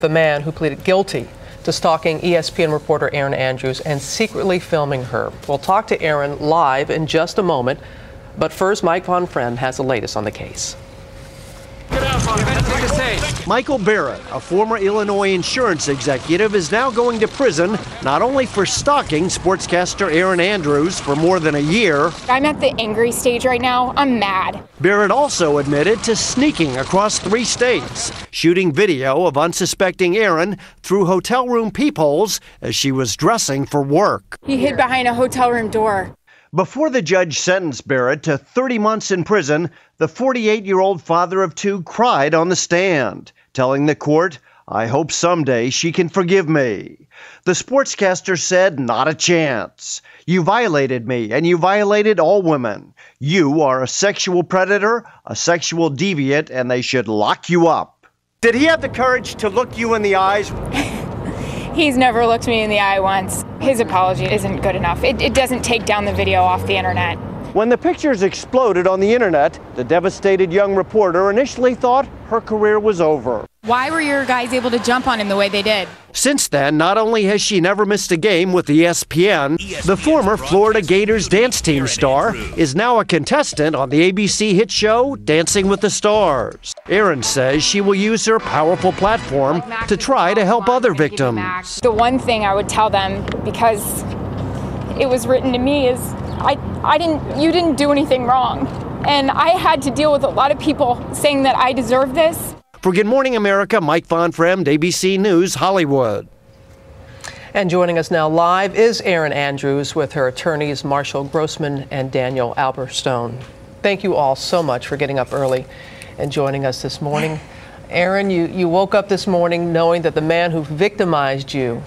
The man who pleaded guilty to stalking ESPN reporter Erin Andrews and secretly filming her. We'll talk to Erin live in just a moment, but first, Mike Von Friend has the latest on the case. Michael Barrett, a former Illinois insurance executive, is now going to prison not only for stalking sportscaster Erin Andrews for more than a year. I'm at the angry stage right now. I'm mad. Barrett also admitted to sneaking across 3 states, shooting video of unsuspecting Erin through hotel room peepholes as she was dressing for work. He hid behind a hotel room door. Before the judge sentenced Barrett to 30 months in prison, the 48-year-old father of 2 cried on the stand, telling the court, "I hope someday she can forgive me." The sportscaster said, "Not a chance. You violated me, and you violated all women. You are a sexual predator, a sexual deviant, and they should lock you up." Did he have the courage to look you in the eyes? He's never looked me in the eye once. His apology isn't good enough. It doesn't take down the video off the internet. When the pictures exploded on the internet, the devastated young reporter initially thought her career was over. Why were your guys able to jump on him the way they did? Since then, not only has she never missed a game with ESPN, the former Florida Gators dance team star is now a contestant on the ABC hit show Dancing with the Stars. Erin says she will use her powerful platform to try to help other victims. The one thing I would tell them, because it was written to me, is you didn't do anything wrong. And I had to deal with a lot of people saying that I deserve this. For Good Morning America, Mike Von Friend, ABC News, Hollywood. And joining us now live is Erin Andrews with her attorneys Marshall Grossman and Daniel Alberstone. Thank you all so much for getting up early and joining us this morning. Erin, you woke up this morning knowing that the man who victimized you,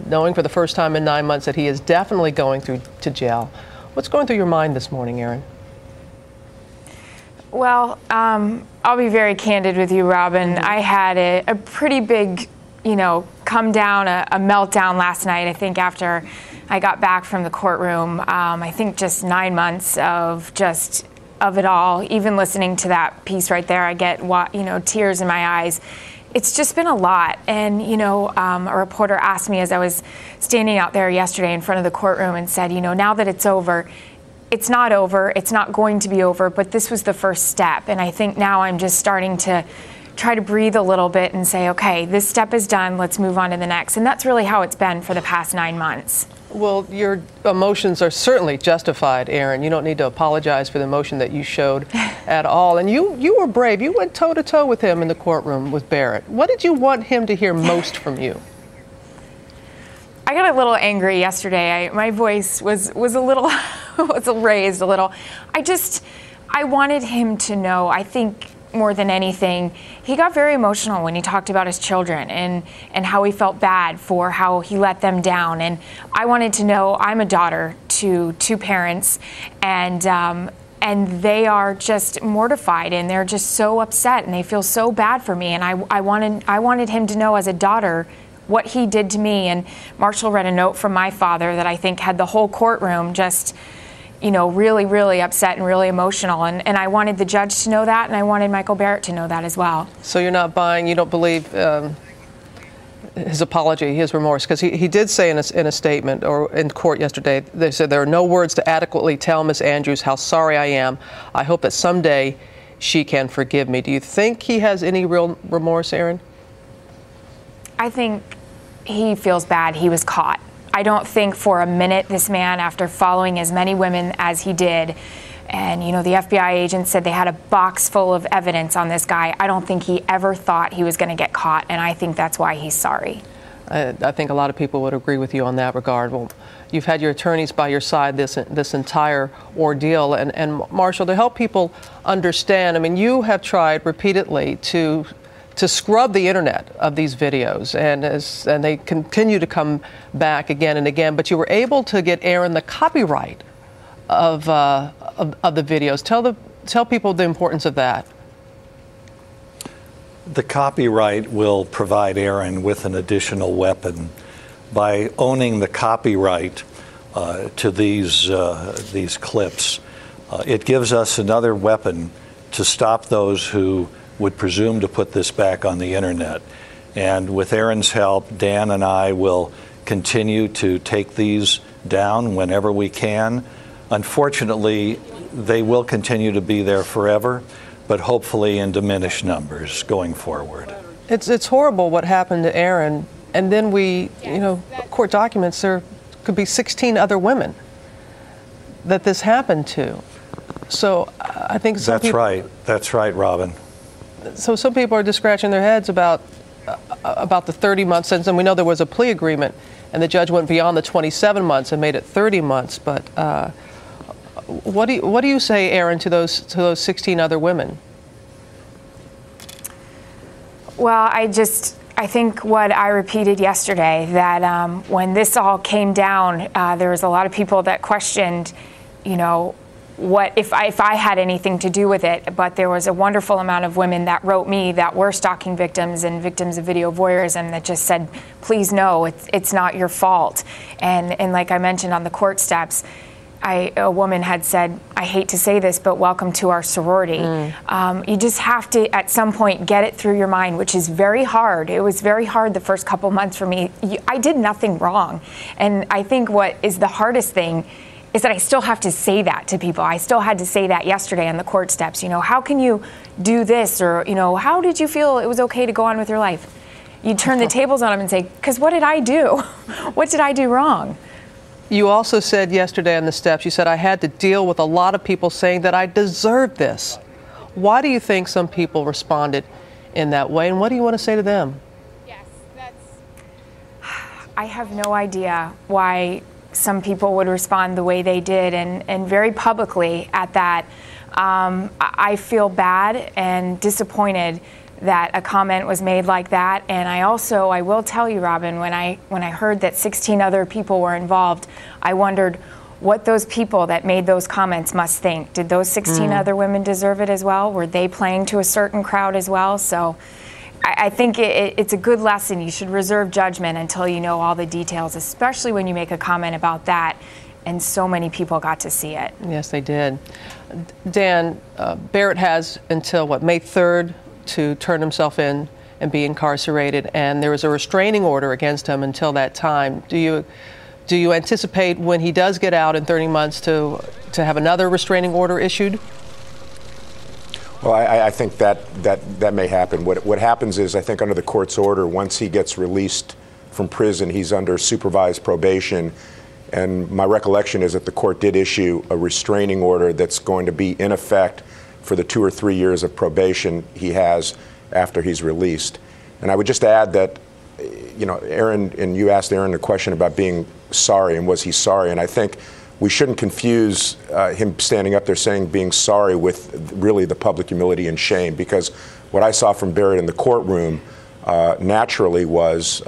knowing for the first time in 9 months that he is definitely going to jail. What's going through your mind this morning, Erin? Well, I'll be very candid with you, Robin. I had a pretty big, come down, a meltdown last night. I think after I got back from the courtroom, I think just 9 months of it all. Even listening to that piece right there, I get, tears in my eyes. It's just been a lot. And, a reporter asked me as I was standing out there yesterday in front of the courtroom and said, now that it's over, it's not over, it's not going to be over, but this was the first step. And I think now I'm just starting to try to breathe a little bit and say, okay, this step is done, let's move on to the next. And that's really how it's been for the past 9 months. Well, your emotions are certainly justified, Erin. You don't need to apologize for the emotion that you showed at all. And you were brave. You went toe-to-toe with him in the courtroom with Barrett. What did you want him to hear most from you? I got a little angry yesterday. My voice was a little was raised a little. I wanted him to know, I think more than anything, he got very emotional when he talked about his children and how he felt bad for how he let them down. And I wanted to know, I'm a daughter to 2 parents, and they are just mortified and they're just so upset and they feel so bad for me. And I wanted him to know as a daughter what he did to me. And Marshall read a note from my father that I think had the whole courtroom just, really, really upset and really emotional. And I wanted the judge to know that, and I wanted Michael Barrett to know that as well. So you don't believe his apology, his remorse, because he did say in a statement or in court yesterday, they said there are no words to adequately tell Miss Andrews how sorry I am. I hope that someday she can forgive me. Do you think he has any real remorse, Erin? I think he feels bad he was caught. I don't think for a minute this man, after following as many women as he did, and the FBI agent said they had a box full of evidence on this guy, I don't think he ever thought he was going to get caught, and I think that's why he's sorry. I think a lot of people would agree with you on that regard. Well, you've had your attorneys by your side this entire ordeal, and Marshall, to help people understand, you have tried repeatedly to scrub the internet of these videos, and they continue to come back again and again. But you were able to get Erin the copyright of the videos. Tell people the importance of that. The copyright will provide Erin with an additional weapon by owning the copyright to these clips. It gives us another weapon to stop those who would presume to put this back on the internet. And with Aaron's help, Dan and I will continue to take these down whenever we can. Unfortunately, they will continue to be there forever, but hopefully in diminished numbers going forward. It's horrible what happened to Aaron. And then court documents, there could be 16 other women that this happened to. So I think That's right, Robin. So some people are just scratching their heads about the 30-month sentence, and we know there was a plea agreement, and the judge went beyond the 27 months and made it 30 months. But what do you say, Aaron, to those 16 other women? Well, I think what I repeated yesterday, that when this all came down, there was a lot of people that questioned, what if I had anything to do with it. But there was a wonderful amount of women that wrote me that were stalking victims and victims of video voyeurism that just said, please no, it's not your fault. And like I mentioned on the court steps, a woman had said, I hate to say this, but welcome to our sorority. You just have to, at some point, get it through your mind, which is very hard. It was very hard the first couple months for me. I did nothing wrong. And I think what is the hardest thing is that I still have to say that to people. I still had to say that yesterday on the court steps. How can you do this? Or, how did you feel it was okay to go on with your life? You turn the tables on them and say, because what did I do? What did I do wrong? You also said yesterday on the steps, you said, I had to deal with a lot of people saying that I deserved this. Why do you think some people responded in that way, and what do you want to say to them? Yes, I have no idea why some people would respond the way they did, and very publicly at that. I feel bad and disappointed that a comment was made like that. And I will tell you, Robin, when I heard that 16 other people were involved, I wondered what those people that made those comments must think. Did those 16 other women deserve it as well? Were they playing to a certain crowd as well? So I think it's a good lesson. You should reserve judgment until you know all the details, especially when you make a comment about that. And so many people got to see it. Yes, they did. Dan, Barrett has until, May 3rd to turn himself in and be incarcerated, and there is a restraining order against him until that time. Do you anticipate when he does get out in 30 months to have another restraining order issued? Well, I think that may happen. What happens is, I think under the court's order, once he gets released from prison, he's under supervised probation. And my recollection is that the court did issue a restraining order that's going to be in effect for the 2 or 3 years of probation he has after he's released. And I would just add that, Aaron, and you asked Aaron a question about being sorry and was he sorry, and I think we shouldn't confuse him standing up there saying being sorry with really the public humility and shame, because what I saw from Barrett in the courtroom naturally was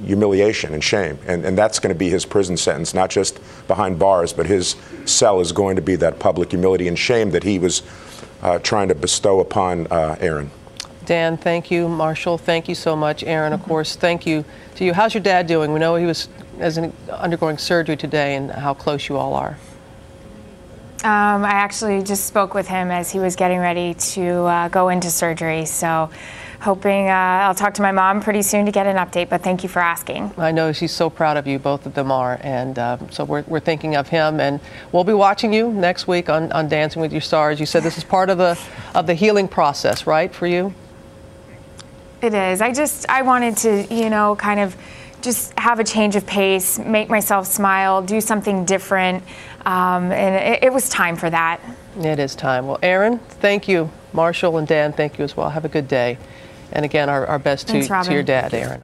humiliation and shame, and that's going to be his prison sentence, not just behind bars, but his cell is going to be that public humility and shame that he was trying to bestow upon Aaron. Dan, thank you. Marshall, thank you so much. Aaron, of course, thank you to you. How's your dad doing? We know he was undergoing surgery today, and how close you all are. I actually just spoke with him as he was getting ready to go into surgery, so hoping I'll talk to my mom pretty soon to get an update, but thank you for asking. I know she's so proud of you, both of them are, and so we're thinking of him, and we'll be watching you next week on Dancing with Your Stars. You said this is part of the healing process, right, for you? It is. I wanted to, kind of just have a change of pace, make myself smile, do something different, and it was time for that. It is time. Well, Aaron, thank you. Marshall and Dan, thank you as well. Have a good day. And again, our best to your dad, Aaron.